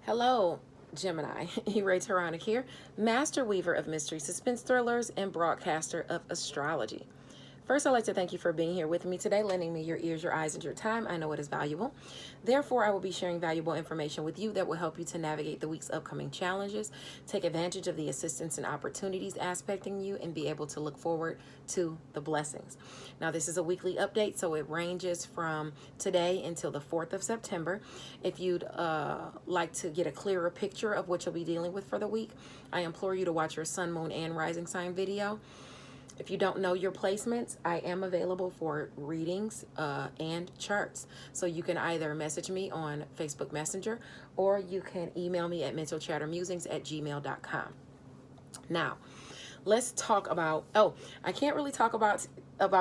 Hello, Gemini. Uranus here, master weaver of mystery suspense thrillers and broadcaster of astrology. First, I'd like to thank you for being here with me today, lending me your ears, your eyes, and your time. I know it is valuable. Therefore, I will be sharing valuable information with you that will help you to navigate the week's upcoming challenges, take advantage of the assistance and opportunities aspecting you, and be able to look forward to the blessings. Now, this is a weekly update, so it ranges from today until the 4th of September. If you'd like to get a clearer picture of what you'll be dealing with for the week, I implore you to watch your sun, moon, and rising sign video. If you don't know your placements, I am available for readings and charts. So you can either message me on Facebook Messenger or you can email me at mentalchattermusings@gmail.com. Now, let's talk about, I can't really talk about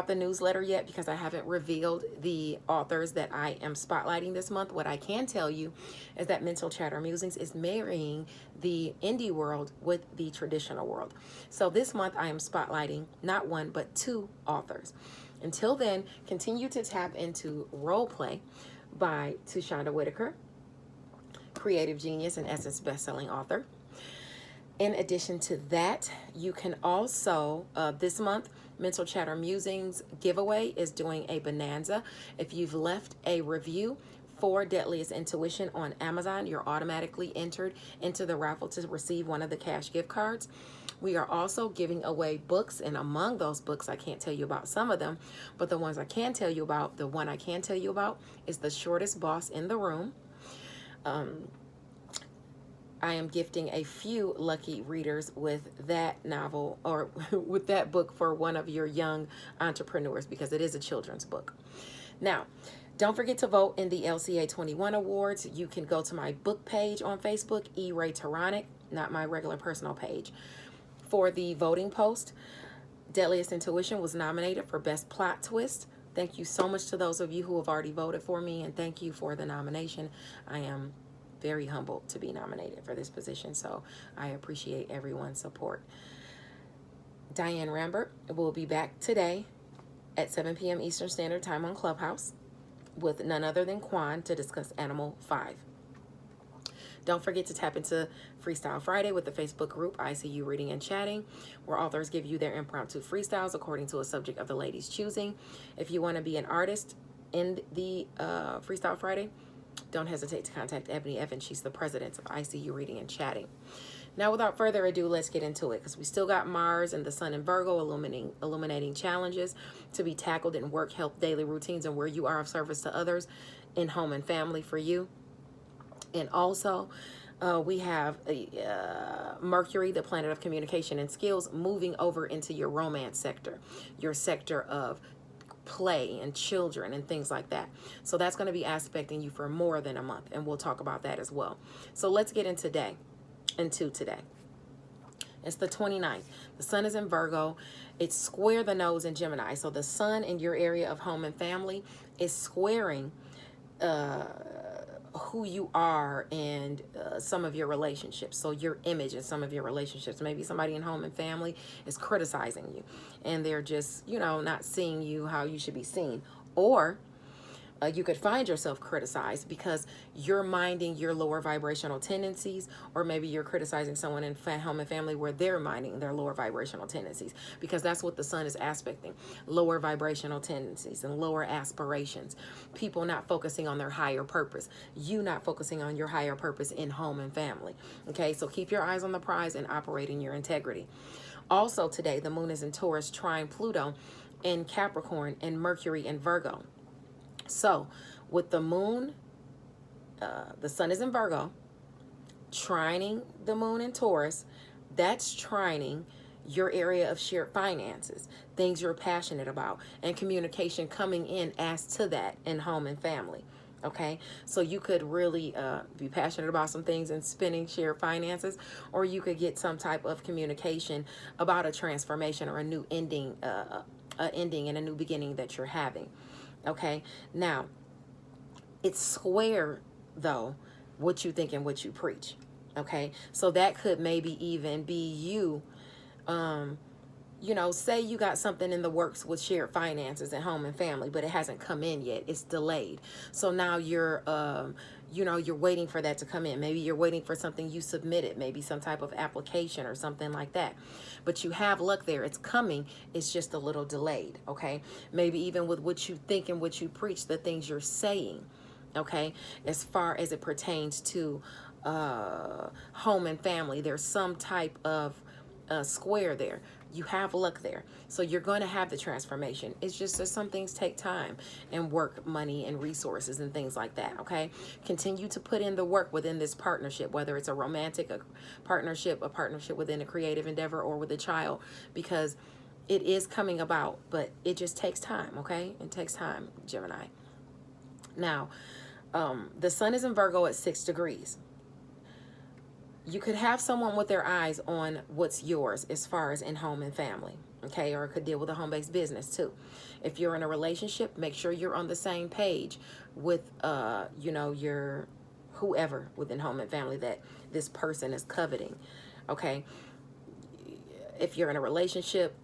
the newsletter yet because I haven't revealed the authors that I am spotlighting this month. What I can tell you is that Mental Chatter Musings is marrying the indie world with the traditional world. So this month I am spotlighting not one but two authors. Until then, continue to tap into Role Play by Tushonda Whitaker, creative genius and Essence bestselling author. In addition to that, you can also, this month, Mental Chatter Musings giveaway is doing a bonanza. If you've left a review for Deadliest Intuition on Amazon, you're automatically entered into the raffle to receive one of the cash gift cards. We are also giving away books, and among those books, I can't tell you about some of them, but the ones I can tell you about, the one I can tell you about is The Shortest Boss in the Room. I am gifting a few lucky readers with that novel or with that book for one of your young entrepreneurs because it is a children's book. Now, don't forget to vote in the LCA 21 Awards. You can go to my book page on Facebook, E-Ray Taronic, not my regular personal page. For the voting post, Deadliest Intuition was nominated for Best Plot Twist. Thank you so much to those of you who have already voted for me, and thank you for the nomination. I am very humbled to be nominated for this position, so I appreciate everyone's support. Diane Rambert will be back today at 7 p.m. Eastern Standard Time on Clubhouse with none other than Quan to discuss Animal 5. Don't forget to tap into Freestyle Friday with the Facebook group I See You Reading and Chatting, where authors give you their impromptu freestyles according to a subject of the lady's choosing. If you want to be an artist in the Freestyle Friday, don't hesitate to contact Ebony Evans. She's the president of ICU Reading and Chatting. Now, without further ado, let's get into it because we still got Mars and the Sun in Virgo illuminating challenges to be tackled in work, health, daily routines, and where you are of service to others in home and family for you. And also, we have Mercury, the planet of communication and skills, moving over into your romance sector, your sector of play and children and things like that. So that's going to be aspecting you for more than a month, and we'll talk about that as well. So let's get into today. It's the 29th. The sun is in Virgo. It's square the nose in Gemini. So the sun in your area of home and family is squaring who you are and some of your relationships. So your image in some of your relationships. Maybe somebody in home and family is criticizing you and they're just, not seeing you how you should be seen. Or you could find yourself criticized because you're minding your lower vibrational tendencies, or maybe you're criticizing someone in home and family where they're minding their lower vibrational tendencies, because that's what the sun is aspecting: lower vibrational tendencies and lower aspirations. People not focusing on their higher purpose. You not focusing on your higher purpose in home and family. Okay, so keep your eyes on the prize and operate in your integrity. Also today, the moon is in Taurus, trine Pluto in Capricorn, and Mercury in Virgo. So with the moon, the sun is in Virgo, trining the moon in Taurus. That's trining your area of shared finances, things you're passionate about, and communication coming in as to that in home and family. Okay, so you could really be passionate about some things and spending shared finances, or you could get some type of communication about a transformation or a new ending, ending and a new beginning that you're having. Okay, now it's square though what you think and what you preach. Okay, so that could maybe even be you say you got something in the works with shared finances at home and family, but it hasn't come in yet. It's delayed. So now you're you know, you're waiting for that to come in. Maybe you're waiting for something you submitted, maybe some type of application or something like that. But you have luck there. It's coming. It's just a little delayed, okay? Maybe even with what you think and what you preach, the things you're saying, okay? As far as it pertains to home and family, there's some type of square there. You have luck there. So you're going to have the transformation. It's just that some things take time and work, money, and resources and things like that, okay? Continue to put in the work within this partnership, whether it's a romantic partnership, a partnership within a creative endeavor, or with a child, because it is coming about, but it just takes time, okay? It takes time, Gemini. Now, the sun is in Virgo at 6 degrees. You could have someone with their eyes on what's yours as far as in home and family, okay? Or it could deal with a home-based business too. If you're in a relationship, make sure you're on the same page with, you know, your whoever within home and family that this person is coveting, okay? If you're in a relationship,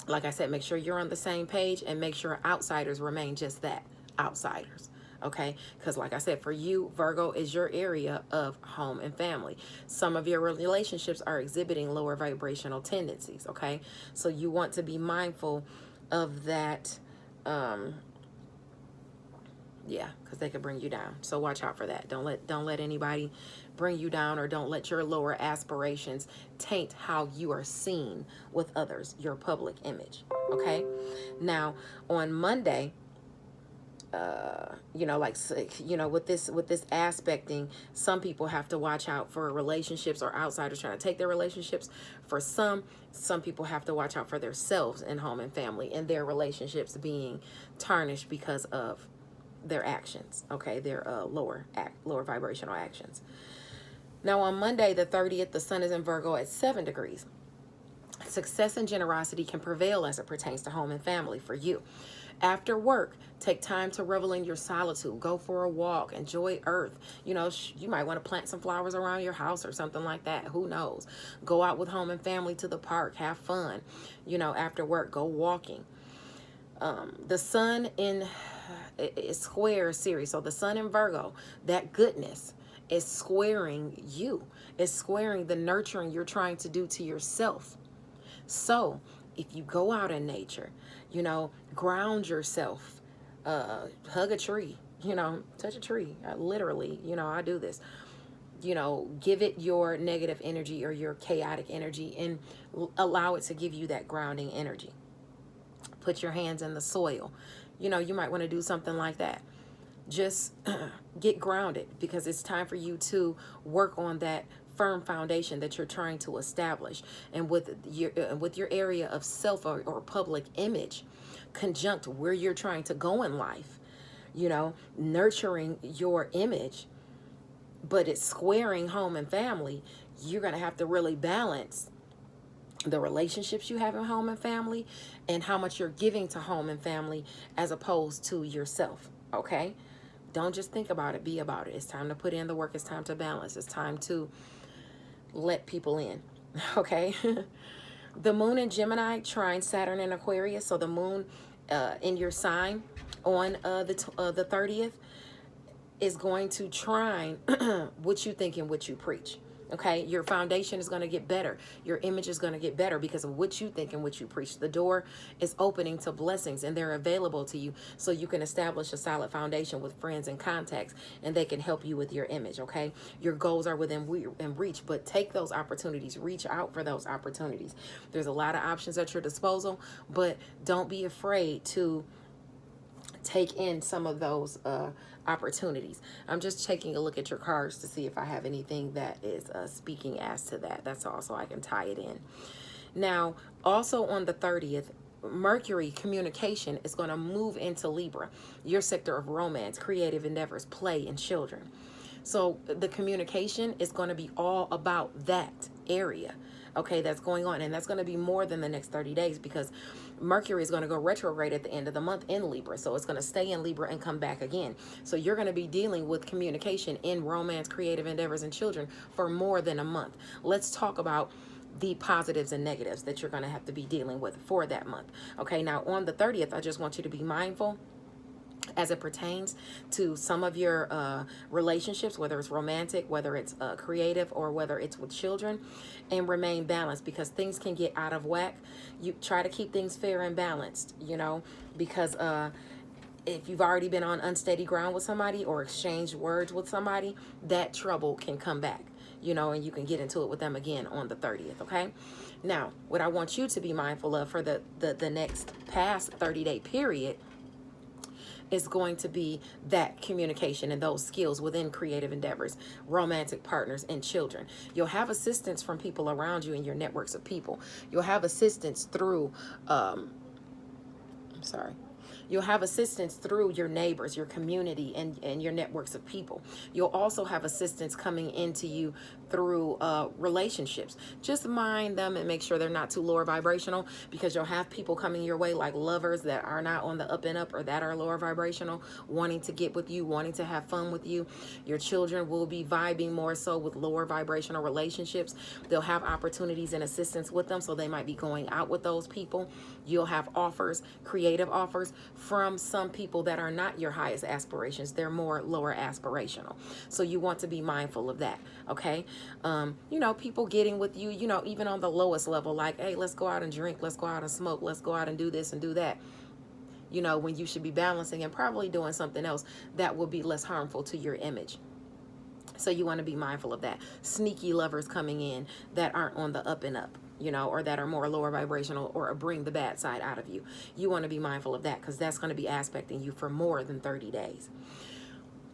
like I said, make sure you're on the same page and make sure outsiders remain just that, outsiders. Okay, because like I said, for you, Virgo is your area of home and family. Some of your relationships are exhibiting lower vibrational tendencies. Okay, so you want to be mindful of that. Yeah, because they could bring you down. So watch out for that. Don't let anybody bring you down, or don't let your lower aspirations taint how you are seen with others, your public image. Okay, now on Monday, you know, like, you know, with this aspecting, some people have to watch out for relationships or outsiders trying to take their relationships. For some people have to watch out for themselves in home and family, and their relationships being tarnished because of their actions, okay, their lower vibrational actions. Now on Monday the 30th, the sun is in Virgo at 7 degrees. Success and generosity can prevail as it pertains to home and family for you. After work, take time to revel in your solitude. Go for a walk. Enjoy earth. You know, you might want to plant some flowers around your house or something like that. Who knows? Go out with home and family to the park. Have fun. You know, after work, go walking. The sun in is square series. So the sun in Virgo, that goodness is squaring you. It's squaring the nurturing you're trying to do to yourself. So if you go out in nature, you know, ground yourself, hug a tree, you know, touch a tree. Literally, you know, I do this. You know, give it your negative energy or your chaotic energy and allow it to give you that grounding energy. Put your hands in the soil. You know, you might want to do something like that. Just get grounded, because it's time for you to work on that firm foundation that you're trying to establish. And with your area of self or public image conjunct where you're trying to go in life, you know, nurturing your image, but it's squaring home and family, you're going to have to really balance the relationships you have in home and family and how much you're giving to home and family as opposed to yourself. Okay, don't just think about it, be about it. It's time to put in the work. It's time to balance. It's time to let people in. Okay. The moon in Gemini trine Saturn in Aquarius. So the moon in your sign on the 30th is going to trine what you think and what you preach. Okay, your foundation is going to get better. Your image is going to get better because of what you think and what you preach. The door is opening to blessings, and they're available to you, so you can establish a solid foundation with friends and contacts, and they can help you with your image. Okay, your goals are within reach, but take those opportunities. Reach out for those opportunities. There's a lot of options at your disposal, but don't be afraid to take in some of those opportunities. I'm just taking a look at your cards to see if I have anything that is speaking as to that. That's all, so I can tie it in. Now, also on the 30th, Mercury communication is going to move into Libra, your sector of romance, creative endeavors, play, and children. So the communication is going to be all about that area, okay, that's going on. And that's going to be more than the next 30 days because Mercury is going to go retrograde at the end of the month in Libra. So it's going to stay in Libra and come back again. So you're going to be dealing with communication in romance, creative endeavors, and children for more than a month. Let's talk about the positives and negatives that you're going to have to be dealing with for that month. Okay, now on the 30th, I just want you to be mindful as it pertains to some of your relationships, whether it's romantic, whether it's creative, or whether it's with children, and remain balanced, because things can get out of whack. You try to keep things fair and balanced, you know, because if you've already been on unsteady ground with somebody or exchanged words with somebody, that trouble can come back, you know, and you can get into it with them again on the 30th, okay? Now, what I want you to be mindful of for the next past 30-day period is going to be that communication and those skills within creative endeavors, romantic partners, and children. You'll have assistance from people around you in your networks of people. You'll have assistance through, You'll have assistance through your neighbors, your community, and your networks of people. You'll also have assistance coming into you through relationships. Just mind them and make sure they're not too lower vibrational, because you'll have people coming your way like lovers that are not on the up and up, or that are lower vibrational, wanting to get with you, wanting to have fun with you. Your children will be vibing more so with lower vibrational relationships. They'll have opportunities and assistance with them, so they might be going out with those people. You'll have offers, creative offers, from some people that are not your highest aspirations. They're more lower aspirational. So you want to be mindful of that, okay? You know, people getting with you, you know, even on the lowest level, like, hey, let's go out and drink, let's go out and smoke, let's go out and do this and do that. You know, when you should be balancing and probably doing something else that will be less harmful to your image. So you want to be mindful of that. Sneaky lovers coming in that aren't on the up and up, you know, or that are more lower vibrational, or bring the bad side out of you. You want to be mindful of that, because that's going to be aspecting you for more than 30 days.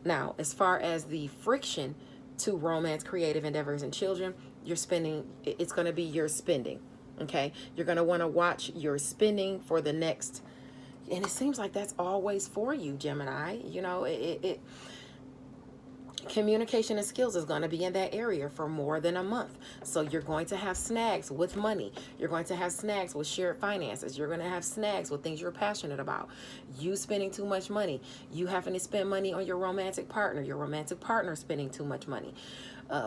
Now, as far as the friction to romance, creative endeavors, and children, you're spending, it's going to be your spending, okay? You're going to want to watch your spending for the next, and it seems like that's always for you, Gemini. You know, communication and skills is going to be in that area for more than a month. So you're going to have snags with money. You're going to have snags with shared finances. You're going to have snags with things you're passionate about. You spending too much money. You having to spend money on your romantic partner. Your romantic partner spending too much money.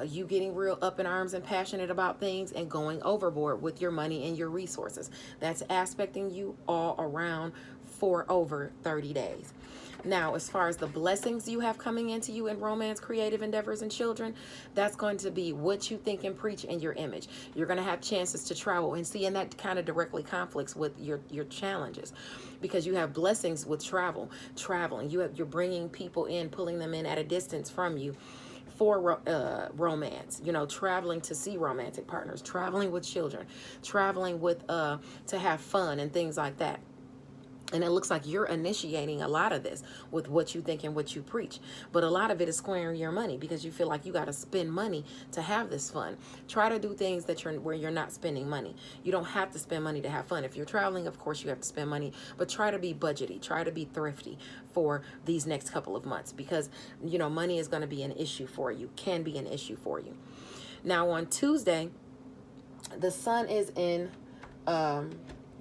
You getting real up in arms and passionate about things and going overboard with your money and your resources. That's aspecting you all around for over 30 days. Now, as far as the blessings you have coming into you in romance, creative endeavors, and children, that's going to be what you think and preach in your image. You're going to have chances to travel, and see, and that kind of directly conflicts with your challenges, because you have blessings with traveling. You're bringing people in, pulling them in at a distance from you for romance, you know, traveling to see romantic partners, traveling with children, traveling with to have fun and things like that. And it looks like you're initiating a lot of this with what you think and what you preach. But a lot of it is squaring your money, because you feel like you got to spend money to have this fun. Try to do things that where you're not spending money. You don't have to spend money to have fun. If you're traveling, of course you have to spend money, but try to be budgety. Try to be thrifty for these next couple of months, because, you know, money is going to be an issue for you, can be an issue for you. Now on Tuesday, the sun is in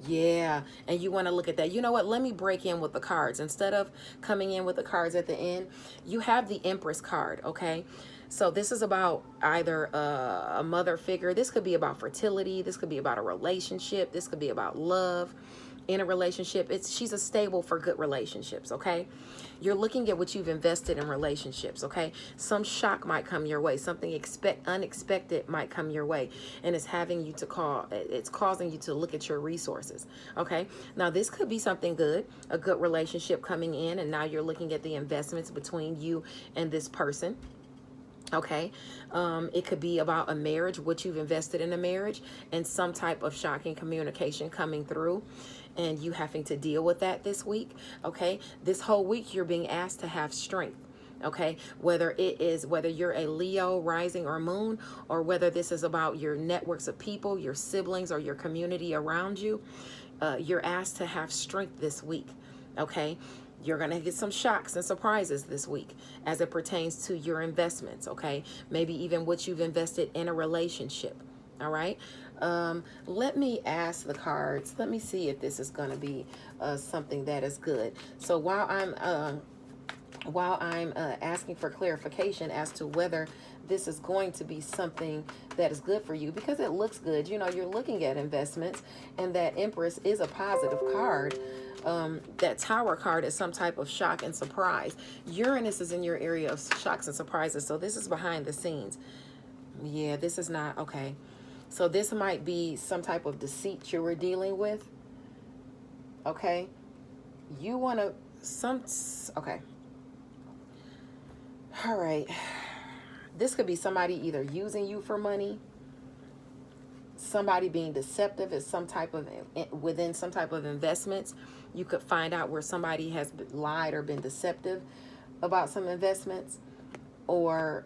yeah, and you want to look at that. You know what? Let me break in with the cards. Instead of coming in with the cards at the end, you have the Empress card, okay? So this is about either a mother figure. This could be about fertility. This could be about a relationship. This could be about love in a relationship. She's a stable for good relationships, okay? You're looking at what you've invested in relationships, okay? Some shock might come your way. Something unexpected might come your way, and it's having you to it's causing you to look at your resources, okay? Now, this could be something good, a good relationship coming in, and now you're looking at the investments between you and this person. Okay, it could be about a marriage, what you've invested in a marriage, and some type of shocking communication coming through, and you having to deal with that this week. Okay, this whole week you're being asked to have strength. Okay, whether you're a Leo rising or moon, or whether this is about your networks of people, your siblings, or your community around you, you're asked to have strength this week. Okay, you're going to get some shocks and surprises this week as it pertains to your investments, okay? Maybe even what you've invested in a relationship, all right? Let me ask the cards. Let me see if this is going to be something that is good. So while I'm asking for clarification as to whether this is going to be something that is good for you because it looks good. You know, you're looking at investments, and that Empress is a positive card. That Tower card is some type of shock and surprise. Uranus is in your area of shocks and surprises, so this is behind the scenes. Yeah, this is not okay. So this might be some type of deceit you were dealing with. Okay, you want to okay. All right. This could be somebody either using you for money, somebody being deceptive is some type of within some type of investments. You could find out where somebody has lied or been deceptive about some investments, or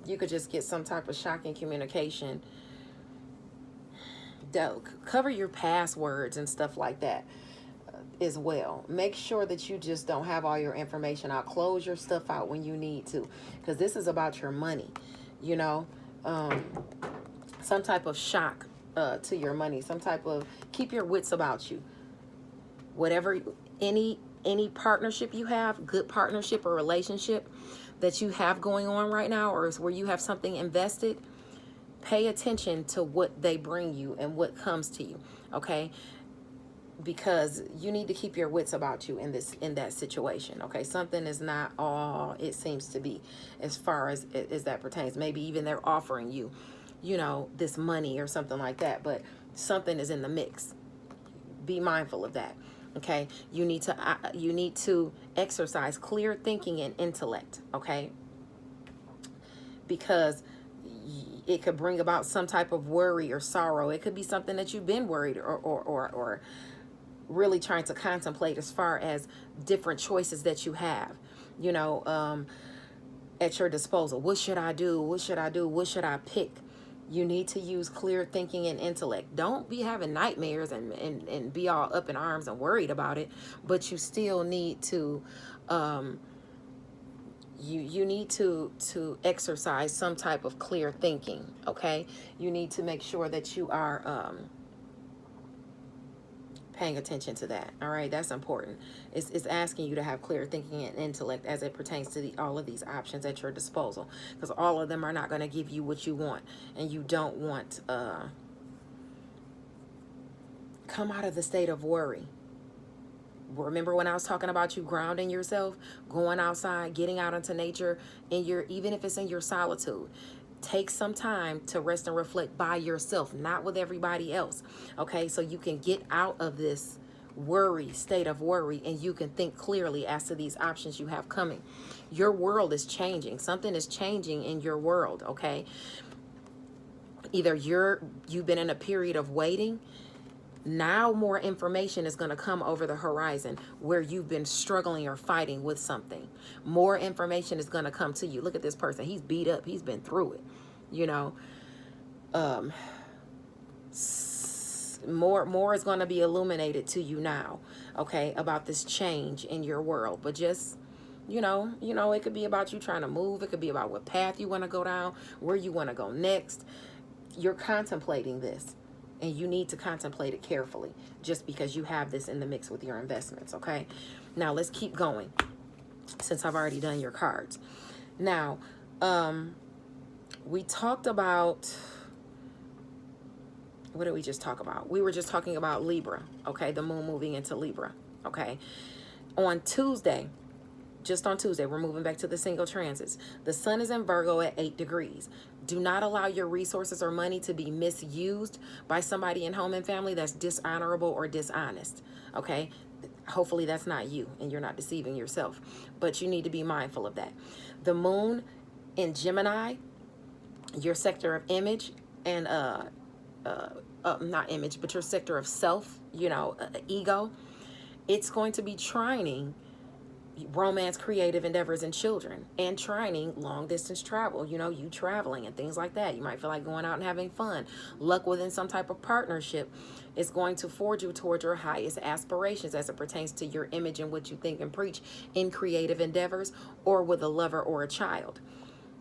you could just get some type of shocking communication. Cover your passwords and stuff like that as well. Make sure that you just don't have all your information out. Close your stuff out when you need to, because this is about your money, you know. Some type of shock to your money, some type of, keep your wits about you. Whatever, any partnership you have, good partnership or relationship that you have going on right now, or is where you have something invested, pay attention to what they bring you and what comes to you, okay? Because you need to keep your wits about you in that situation, okay? Something is not all it seems to be as far as that pertains. Maybe even they're offering you, you know, this money or something like that, but something is in the mix. Be mindful of that, okay? You need to exercise clear thinking and intellect, okay? Because it could bring about some type of worry or sorrow. It could be something that you've been worried or really trying to contemplate as far as different choices that you have, you know, at your disposal. What should I do? What should I do? What should I pick? You need to use clear thinking and intellect. Don't be having nightmares and be all up in arms and worried about it, but you still need to, you need to exercise some type of clear thinking, okay? You need to make sure that you are, paying attention to that. All right, that's important. It's asking you to have clear thinking and intellect as it pertains to all of these options at your disposal, because all of them are not going to give you what you want, and you don't want come out of the state of worry. Remember when I was talking about you grounding yourself, going outside, getting out into nature, even if it's in your solitude. Take some time to rest and reflect by yourself, not with everybody else, okay? So you can get out of this state of worry, and you can think clearly as to these options you have coming. Your world is changing. Something is changing in your world, okay? Either you've been in a period of waiting. Now more information is going to come over the horizon where you've been struggling or fighting with something. More information is going to come to you. Look at this person. He's beat up. He's been through it. You know, more is going to be illuminated to you now, okay, about this change in your world. But just, you know, it could be about you trying to move. It could be about what path you want to go down, where you want to go next. You're contemplating this. And you need to contemplate it carefully just because you have this in the mix with your investments, okay? Now, let's keep going since I've already done your cards. Now, we talked about, what did we just talk about? We were just talking about Libra, okay? The moon moving into Libra, okay? On Tuesday, just on Tuesday, we're moving back to the single transits. The sun is in Virgo at 8 degrees. Do not allow your resources or money to be misused by somebody in home and family that's dishonorable or dishonest, okay? Hopefully that's not you and you're not deceiving yourself, but you need to be mindful of that. The moon in Gemini, your sector of image and, not image, but your sector of self, you know, ego, it's going to be trining romance, creative endeavors, and children, and trining long distance travel, you know, you traveling and things like that. You might feel like going out and having fun. Luck within some type of partnership is going to forge you toward your highest aspirations as it pertains to your image and what you think and preach in creative endeavors, or with a lover or a child.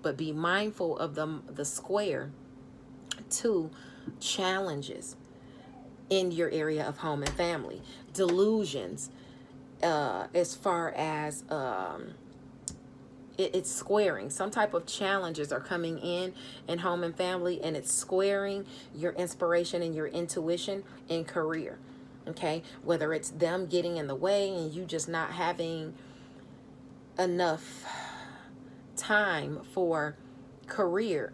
But be mindful of the square to challenges in your area of home and family, delusions, as far as it's squaring. Some type of challenges are coming in home and family, and it's squaring your inspiration and your intuition in career. Okay, whether it's them getting in the way and you just not having enough time for career,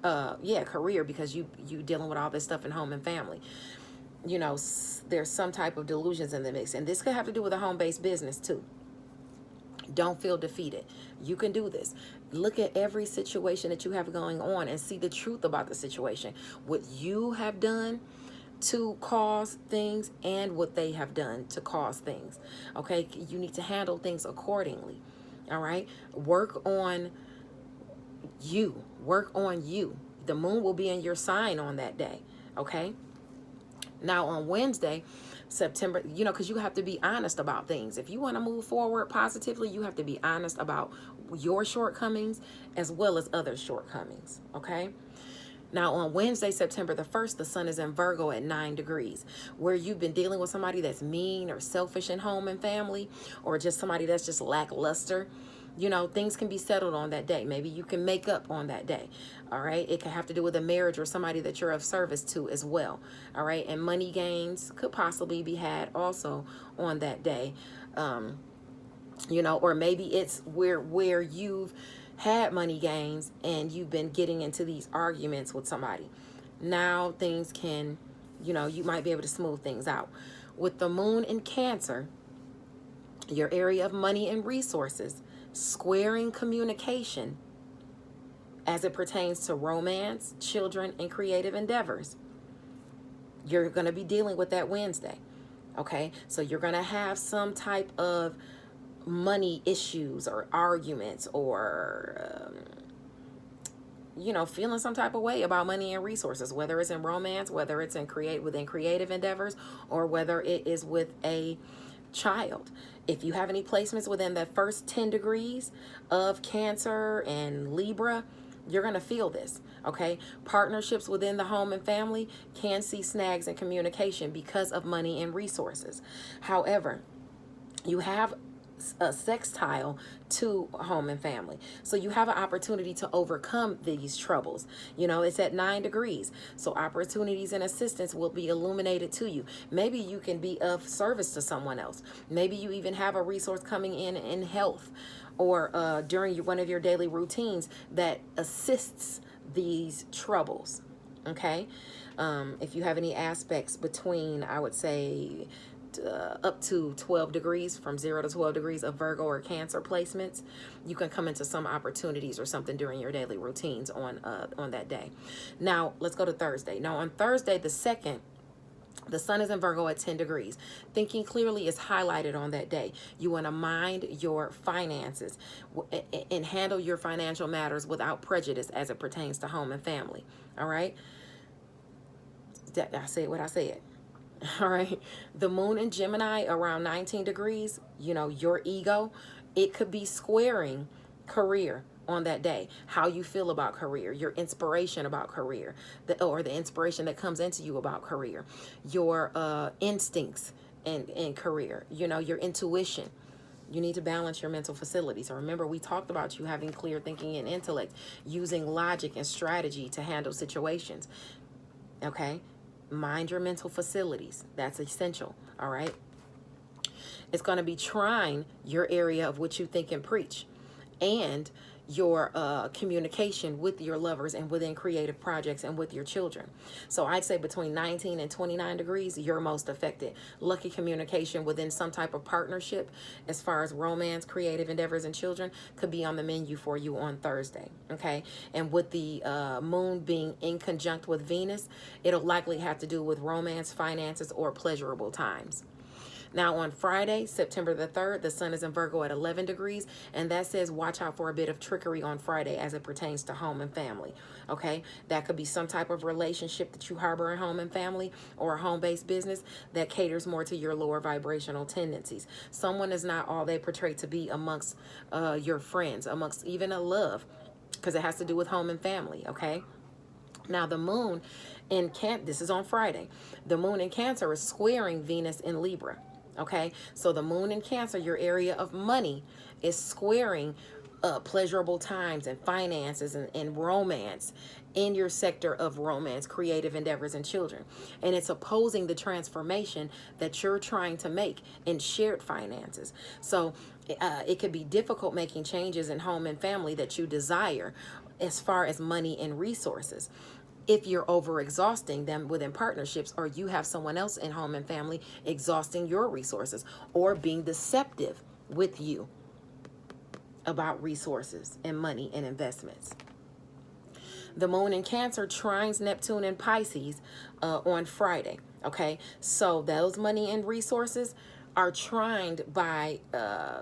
career, because you dealing with all this stuff in home and family. You know, there's some type of delusions in the mix, and this could have to do with a home-based business too. Don't feel defeated. You can do this. Look at every situation that you have going on and see the truth about the situation. What you have done to cause things and what they have done to cause things. Okay? You need to handle things accordingly. All right? Work on you. Work on you. The moon will be in your sign on that day. Okay? Now on Wednesday, September, because you have to be honest about things. If you want to move forward positively, you have to be honest about your shortcomings as well as other shortcomings. Okay. Now on Wednesday, September the 1st, the sun is in Virgo at 9 degrees, where you've been dealing with somebody that's mean or selfish in home and family, or just somebody that's just lackluster. Things can be settled on that day. Maybe you can make up on that day. All right. It can have to do with a marriage or somebody that you're of service to as well. All right. And money gains could possibly be had also on that day. Or maybe it's where you've had money gains and you've been getting into these arguments with somebody. Now things can, you might be able to smooth things out. With the moon in Cancer, your area of money and resources, squaring communication as it pertains to romance, children, and creative endeavors. You're going to be dealing with that Wednesday. Okay, so you're going to have some type of money issues or arguments, or feeling some type of way about money and resources, whether it's in romance, whether it's within creative endeavors, or whether it is with a child. If you have any placements within the first 10 degrees of Cancer and Libra, you're going to feel this. Okay. Partnerships within the home and family can see snags in communication because of money and resources. However, you have a sextile to home and family, so you have an opportunity to overcome these troubles. It's at 9 degrees, so opportunities and assistance will be illuminated to you. Maybe you can be of service to someone else. Maybe you even have a resource coming in health, or during one of your daily routines that assists these troubles. Okay. If you have any aspects between, I would say, up to 12 degrees, from 0 to 12 degrees of Virgo or Cancer placements, you can come into some opportunities or something during your daily routines on that day. Now let's go to Thursday. Now on Thursday the 2nd, the sun is in Virgo at 10 degrees. Thinking clearly is highlighted on that day. You want to mind your finances and handle your financial matters without prejudice as it pertains to home and family. All right. I said what I said. All right. The moon in Gemini around 19 degrees, your ego, it could be squaring career on that day. How you feel about career, your inspiration about career, or the inspiration that comes into you about career, your instincts in career, your intuition. You need to balance your mental facilities. So remember, we talked about you having clear thinking and intellect, using logic and strategy to handle situations. Okay. Mind your mental facilities. That's essential. All right. It's going to be trying your area of what you think and preach, and your communication with your lovers and within creative projects and with your children. So I'd say between 19 and 29 degrees, you're most affected. Lucky communication within some type of partnership as far as romance, creative endeavors, and children could be on the menu for you on Thursday. Okay. And with the moon being in conjunct with Venus, it'll likely have to do with romance, finances, or pleasurable times. Now on Friday, September the 3rd, the sun is in Virgo at 11 degrees, and that says watch out for a bit of trickery on Friday as it pertains to home and family. Okay, that could be some type of relationship that you harbor in home and family, or a home-based business that caters more to your lower vibrational tendencies. Someone is not all they portray to be amongst your friends, amongst even a love, because it has to do with home and family. Okay. Now the moon in Cancer, this is on Friday, the moon in Cancer is squaring Venus in Libra. Okay, so the moon in Cancer, your area of money, is squaring pleasurable times and finances and romance in your sector of romance, creative endeavors, and children. And it's opposing the transformation that you're trying to make in shared finances. So it could be difficult making changes in home and family that you desire as far as money and resources, if you're overexhausting them within partnerships, or you have someone else in home and family exhausting your resources or being deceptive with you about resources and money and investments. The moon in Cancer trines Neptune and Pisces on Friday. Okay, so those money and resources are trined by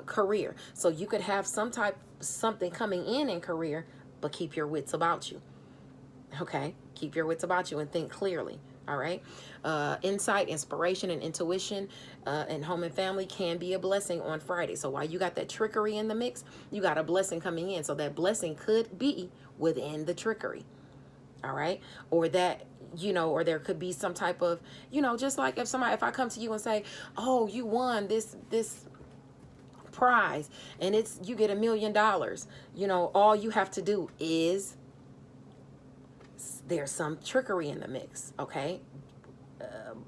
career. So you could have something coming in career, but keep your wits about you. Okay, keep your wits about you and think clearly. All right. Insight, inspiration, and intuition in home and family can be a blessing on Friday. So while you got that trickery in the mix, you got a blessing coming in. So that blessing could be within the trickery. All right. Or that, or there could be some type of, just like if I come to you and say, oh, you won this prize and you get $1 million, all you have to do is, there's some trickery in the mix. Okay.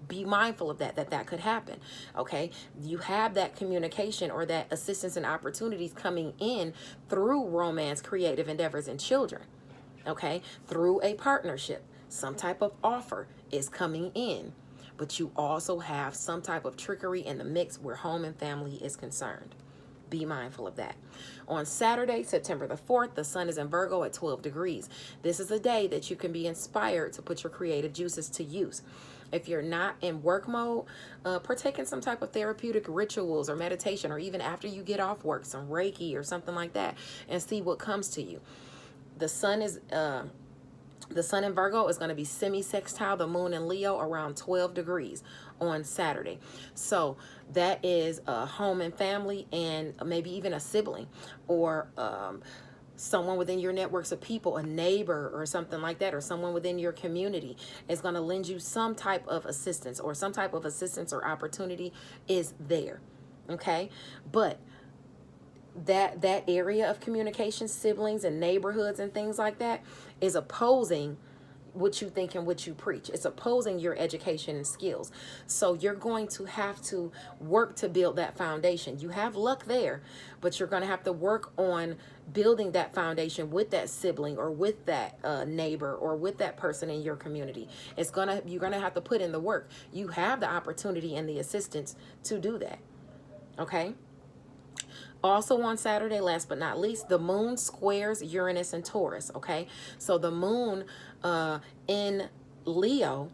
Be mindful of that could happen. Okay. You have that communication or that assistance and opportunities coming in through romance, creative endeavors, and children. Okay. Through a partnership, some type of offer is coming in, but you also have some type of trickery in the mix where home and family is concerned. Be mindful of that. On Saturday, September the 4th, the sun is in Virgo at 12 degrees. This is a day that you can be inspired to put your creative juices to use. If you're not in work mode, partake in some type of therapeutic rituals or meditation, or even after you get off work, some Reiki or something like that, and see what comes to you. The sun in Virgo is going to be semi-sextile the moon in Leo around 12 degrees on Saturday. So that is a home and family, and maybe even a sibling, or someone within your networks of people, a neighbor or something like that, or someone within your community is going to lend you some type of assistance, or some type of assistance or opportunity is there. Okay. But that area of communication, siblings and neighborhoods and things like that, is opposing what you think and what you preach. It's opposing your education and skills. So you're going to have to work to build that foundation. You have luck there, but you're going to have to work on building that foundation with that sibling, or with that neighbor, or with that person in your community. You're going to have to put in the work. You have the opportunity and the assistance to do that. Okay. Also on Saturday, last but not least, the moon squares Uranus and Taurus. Okay, so the moon in Leo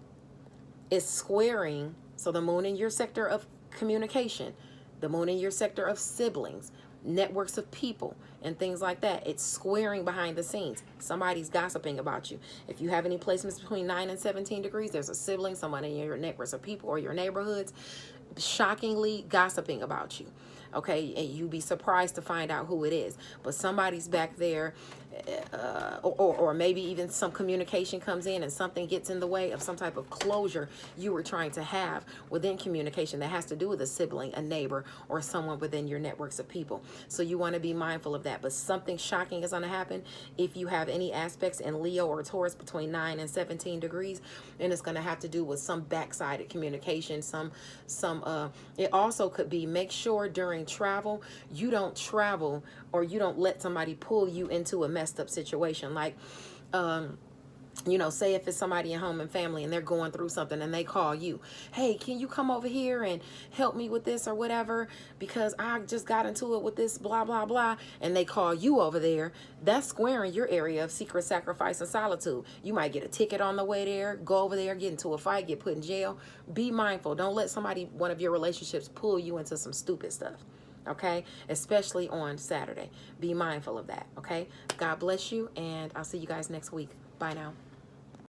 is squaring. So the moon in your sector of communication, the moon in your sector of siblings, networks of people, and things like that. It's squaring behind the scenes. Somebody's gossiping about you. If you have any placements between 9 and 17 degrees, there's a sibling, someone in your networks of people or your neighborhoods, shockingly gossiping about you. Okay, and you'd be surprised to find out who it is, but somebody's back there, or maybe even some communication comes in and something gets in the way of some type of closure you were trying to have within communication that has to do with a sibling, a neighbor, or someone within your networks of people. So you want to be mindful of that. But something shocking is going to happen if you have any aspects in Leo or Taurus between 9 and 17 degrees, and it's going to have to do with some backsided communication. It also could be, make sure during travel you don't travel, or you don't let somebody pull you into a messed up situation. Like say if it's somebody in home and family and they're going through something and they call you, hey, can you come over here and help me with this or whatever, because I just got into it with this blah blah blah, and they call you over there. That's squaring your area of secret sacrifice and solitude. You might get a ticket on the way there, go over there, get into a fight, get put in jail. Be mindful. Don't let one of your relationships pull you into some stupid stuff. Okay, especially on Saturday. Be mindful of that. Okay, God bless you, and I'll see you guys next week. Bye now.